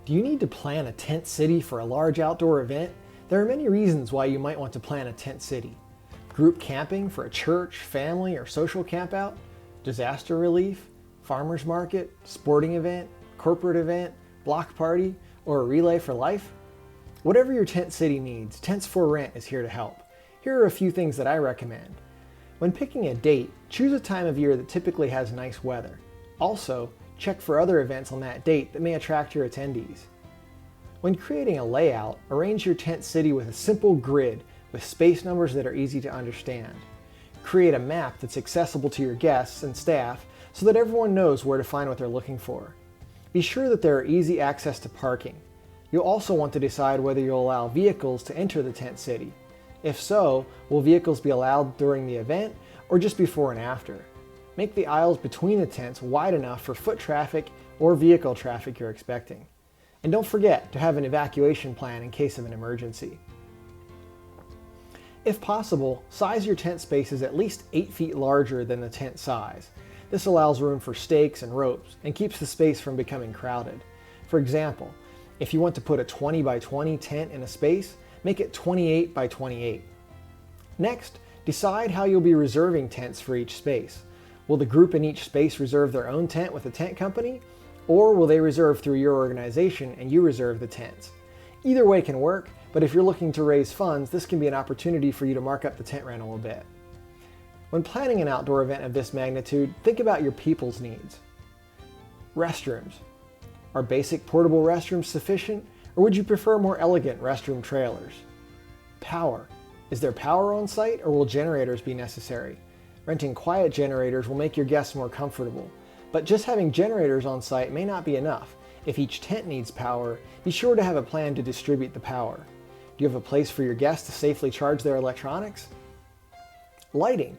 Do you need to plan a tent city for a large outdoor event? There are many reasons why you might want to plan a tent city. Group camping for a church, family, or social campout, disaster relief, farmer's market, sporting event, corporate event, block party, or a relay for life? Whatever your tent city needs, Tents for Rent is here to help. Here are a few things that I recommend. When picking a date, choose a time of year that typically has nice weather. Also, check for other events on that date that may attract your attendees. When creating a layout, arrange your tent city with a simple grid with space numbers that are easy to understand. Create a map that's accessible to your guests and staff so that everyone knows where to find what they're looking for. Be sure that there are easy access to parking. You'll also want to decide whether you'll allow vehicles to enter the tent city. If so, will vehicles be allowed during the event or just before and after? Make the aisles between the tents wide enough for foot traffic or vehicle traffic you're expecting. And don't forget to have an evacuation plan in case of an emergency. If possible, size your tent spaces at least 8 feet larger than the tent size. This allows room for stakes and ropes and keeps the space from becoming crowded. For example, if you want to put a 20 by 20 tent in a space, make it 28 by 28. Next, decide how you'll be reserving tents for each space. Will the group in each space reserve their own tent with a tent company? Or will they reserve through your organization and you reserve the tents? Either way can work, but if you're looking to raise funds, this can be an opportunity for you to mark up the tent rental a bit. When planning an outdoor event of this magnitude, think about your people's needs. Restrooms. Are basic portable restrooms sufficient, or would you prefer more elegant restroom trailers? Power. Is there power on site, or will generators be necessary? Renting quiet generators will make your guests more comfortable, but just having generators on site may not be enough. If each tent needs power, be sure to have a plan to distribute the power. Do you have a place for your guests to safely charge their electronics? Lighting.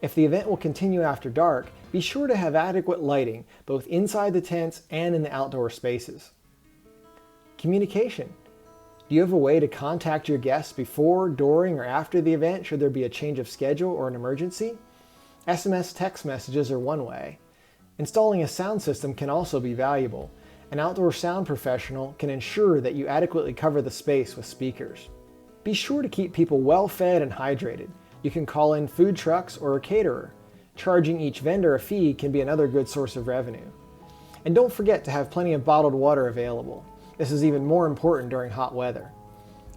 If the event will continue after dark, be sure to have adequate lighting both inside the tents and in the outdoor spaces. Communication. Do you have a way to contact your guests before, during, or after the event should there be a change of schedule or an emergency? SMS text messages are one way. Installing a sound system can also be valuable. An outdoor sound professional can ensure that you adequately cover the space with speakers. Be sure to keep people well fed and hydrated. You can call in food trucks or a caterer. Charging each vendor a fee can be another good source of revenue. And don't forget to have plenty of bottled water available. This is even more important during hot weather.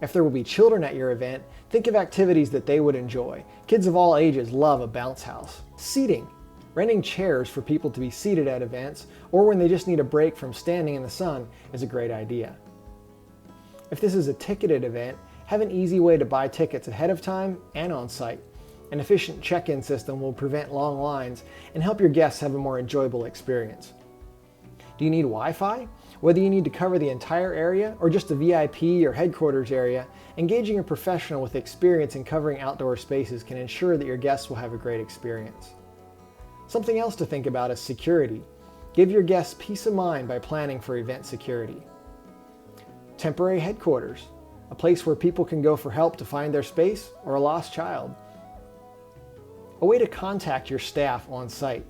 If there will be children at your event, think of activities that they would enjoy. Kids of all ages love a bounce house. Seating. Renting chairs for people to be seated at events or when they just need a break from standing in the sun is a great idea. If this is a ticketed event, have an easy way to buy tickets ahead of time and on site. An efficient check-in system will prevent long lines and help your guests have a more enjoyable experience. Do you need Wi-Fi? Whether you need to cover the entire area or just the VIP or headquarters area, engaging a professional with experience in covering outdoor spaces can ensure that your guests will have a great experience. Something else to think about is security. Give your guests peace of mind by planning for event security. Temporary headquarters. A place where people can go for help to find their space or a lost child. A way to contact your staff on site.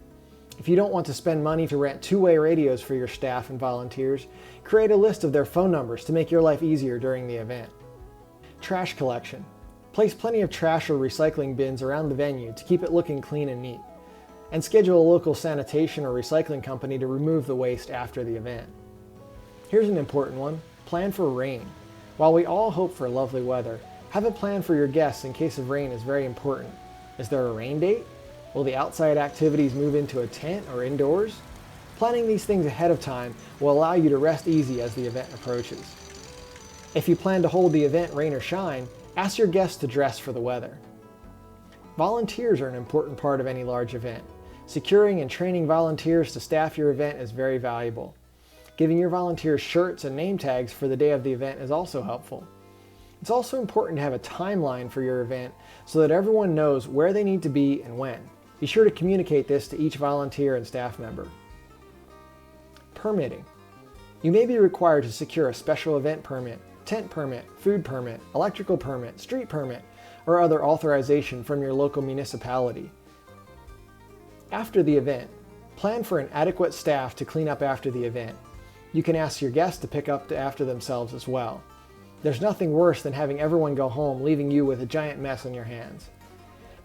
If you don't want to spend money to rent two-way radios for your staff and volunteers, create a list of their phone numbers to make your life easier during the event. Trash collection. Place plenty of trash or recycling bins around the venue to keep it looking clean and neat. And schedule a local sanitation or recycling company to remove the waste after the event. Here's an important one. Plan for rain. While we all hope for lovely weather, have a plan for your guests in case of rain is very important. Is there a rain date? Will the outside activities move into a tent or indoors? Planning these things ahead of time will allow you to rest easy as the event approaches. If you plan to hold the event rain or shine, ask your guests to dress for the weather. Volunteers are an important part of any large event. Securing and training volunteers to staff your event is very valuable. Giving your volunteers shirts and name tags for the day of the event is also helpful. It's also important to have a timeline for your event so that everyone knows where they need to be and when. Be sure to communicate this to each volunteer and staff member. Permitting. You may be required to secure a special event permit, tent permit, food permit, electrical permit, street permit, or other authorization from your local municipality. After the event, plan for an adequate staff to clean up after the event. You can ask your guests to pick up after themselves as well. There's nothing worse than having everyone go home leaving you with a giant mess on your hands.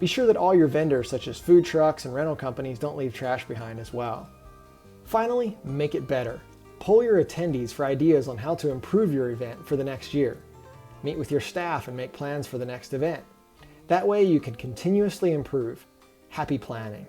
Be sure that all your vendors such as food trucks and rental companies don't leave trash behind as well. Finally, make it better. Poll your attendees for ideas on how to improve your event for the next year. Meet with your staff and make plans for the next event. That way you can continuously improve. Happy planning.